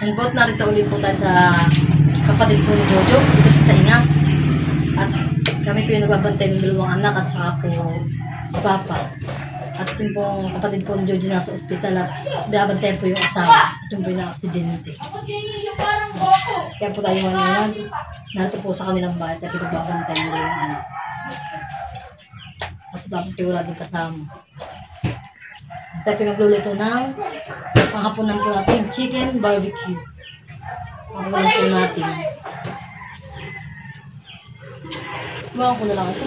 And both narito ulit po tayo sa kapatid po ni Jojo, dito po sa Ingas. At kami po yung nagbabantay ng dalawang anak at saka po si Papa. At yung pong kapatid po ni Jojo nasa ospital at nabantayan po yung asawa. At yung po yung na-aksidente. Kaya po tayo maniwan. Narito po sa kanilang bahay at pinagbabantay ng dalawang anak. At si Papa po wala din kasama. At tayo pinagluluto ng panghapunan po natin, chicken barbecue. Panghapunan po natin. Buwan ko na lang ito.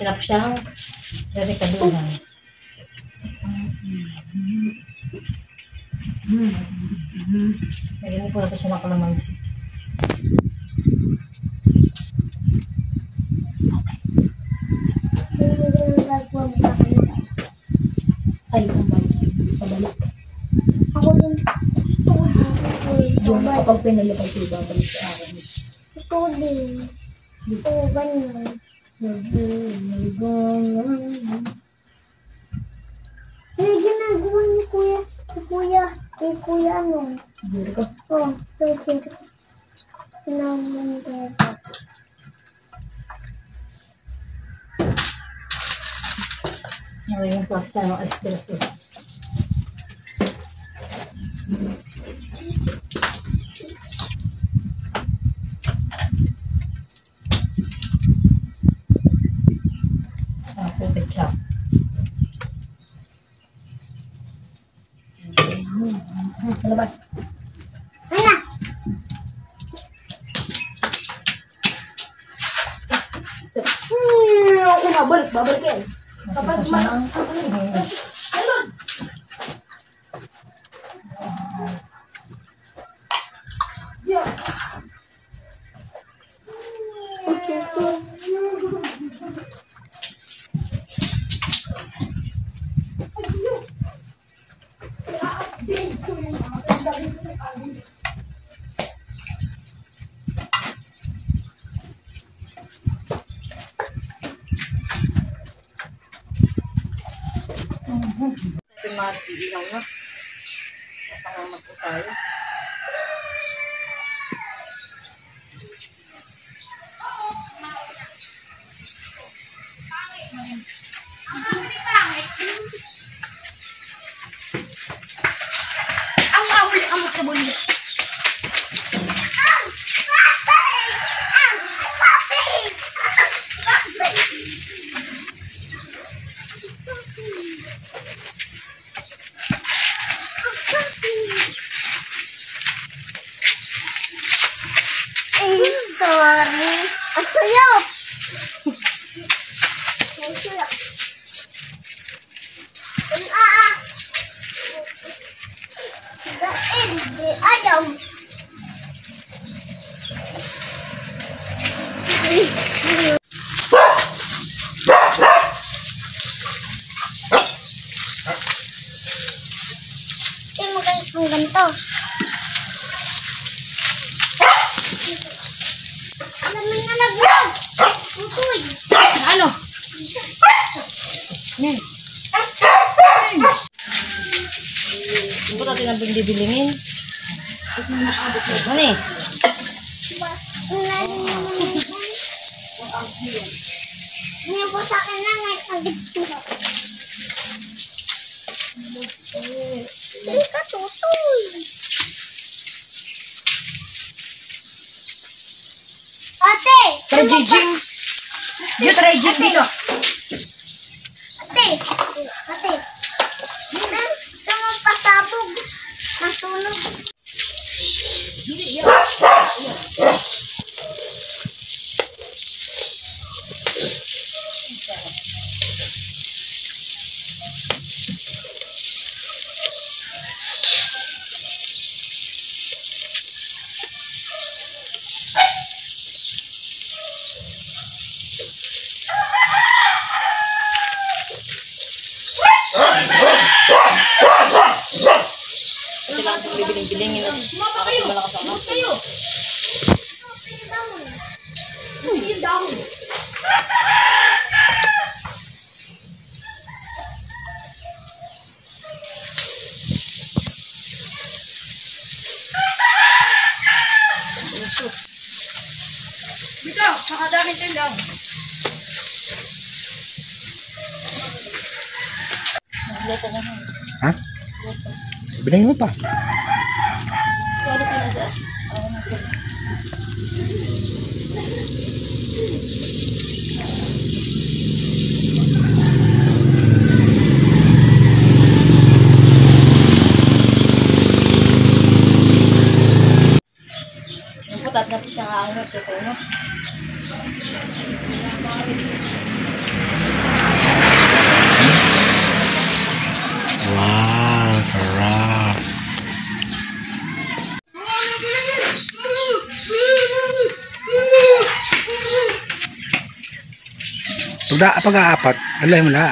Tapos siyang rerekaduhan. Lagyan po natin siya ng kalamansi. Ay, ang balik. Sa balik. Ako din. Gusto ko din. Yung kapag pinalipag ko, babalik sa akin. Gusto ko din. Gusto ko ganyan. Ano ginagawa ni Kuya? Kay Kuya ano? Siguro ka. Oh, pwede. Naman dito. Ngayon po siya ng esters. Ako ketchup. Sa labas. Ano? Ako na, babalik yan. Kapag manang salud. Ilaw na. Pasalamat po tayo. Ang mahuli ang magkabuli. Sorry. Ang sayop. Ang sayop. Hindi ayaw. Hindi mo kayo kung ganito. Namin na nag-vlog! Utoy! Ano? Nen. Hindi natin ang bilibilingin. Ano eh? Ngayon po sa akin na ngayon pag-ito. Hindi ka tutoy. Ate! Try Jim. Try Jim dito. Ate! Ate! Ito mo pasabog. Masunog. Hindi yan. bibilingin at malakas ang kayo. Bito, nakadaming tindaw. Leto na lang. Ha? Bilangin mo pa. Sorry ka na dyan. Yung putat na pitang aangat ito, no? Wow, sarap. Pag-aapat, alay mo lang.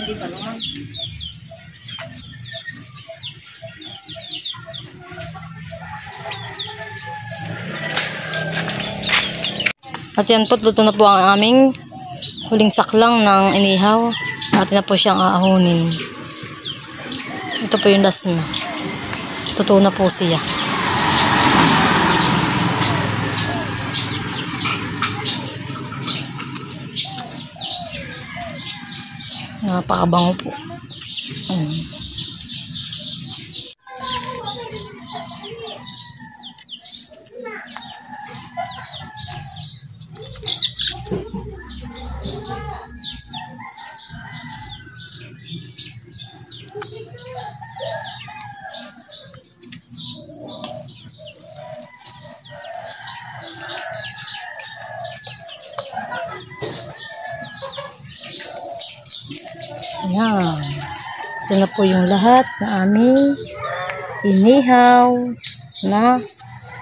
Hindi pa naman. At yan po, luto na po ang aming huling saklang ng inihaw. Atin na po siyang aahunin. Ito po yung last na. Luto na po siya. Napakabango po. Ayan. Ito na po yung lahat na aming inihaw na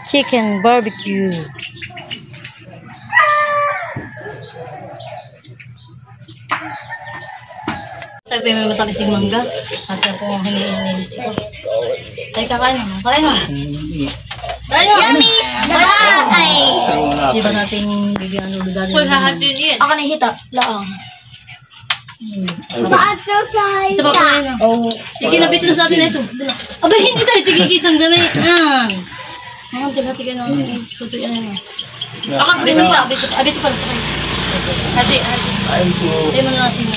chicken barbecue. Tayo po may matamis ng mangga. At yan po ang hiniinis ko. Ay, kakain na. Kain na. Kain na. Yamis! Dabay! Di ba natin bibigyan ng lugar? Kung hahatin yan. Ako na hita. Laang. Paano tayo? Isa pa pa rin. Sige, nabit na sa atin ito. Aba, hindi tayo tigigisang ganay. Mga tinatigan natin. Tutuyan na. Abito pa. Abito pa. Sakay. Hati. Tayo mo na natin na.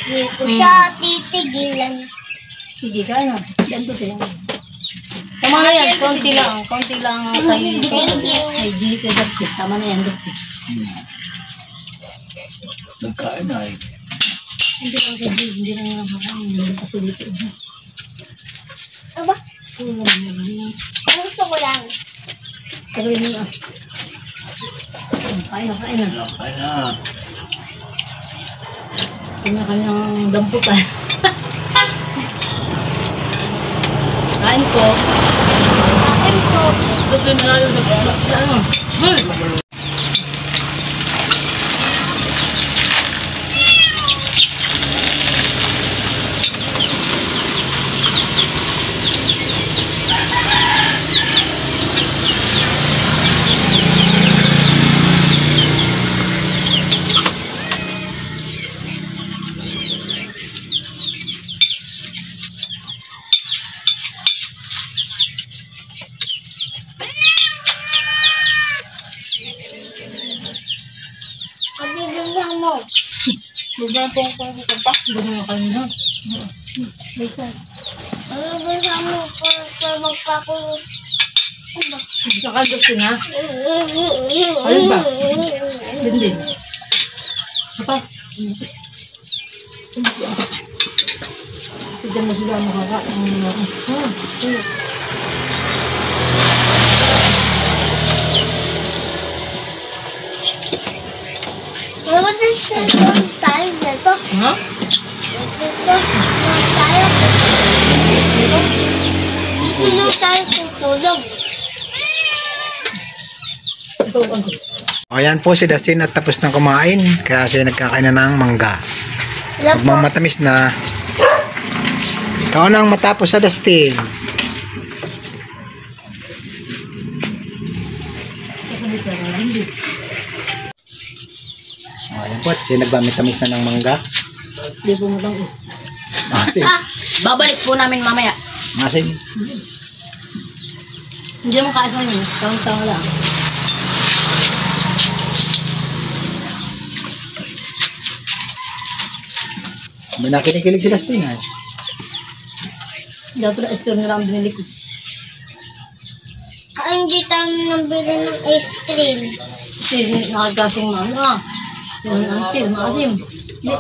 Hindi ko siya titigilan. Sige, kaya na. Yan to tayo. Tama na yan. Konti lang. Konti lang kay G. Kay Dusty. Tama na yan, Dusty. Nagkain na eh. Hindi lang kay G. Hindi lang nakakain. Hindi kasi dito. Aba, Kulang. gusto ko lang. Kalawin mo na. Kain na, kain na. Nagkain na. Kanya-kanyang damputan. Kain po. Kain ko. Tutoy mo lalo sa ano. Pabibigyan mo. Bigyan po ang pa. Bigyan mo kayo na. Pabibigyan mo para magpakulong. Saka gusto na. Ayun ba? Din. Apa? Tignan mo sila makakain. tayo dito. Ha? Dito. Tayo. Dito tayo tutulog. Ito, ano? O yan po si Dustin at tapos na kumain. Kaya siya nagkakain na ng mangga. Wala po. Magmamatamis na. Ikaw na ang matapos sa Dustin. O yan po. Siya nagmamatamis na ng mangga. Hindi po matangis. Masin. Babalik po namin mamaya. Masin. Hindi mo kaisa niya. Tawang-tawa lang. May nakinikilig si Dustin ha. Dapat na ice cream na lang ang binili ko. Hindi tayo nabili ng ice cream. Kasi nakagkasing mga ano ah. Yung antil, maasim. Wala.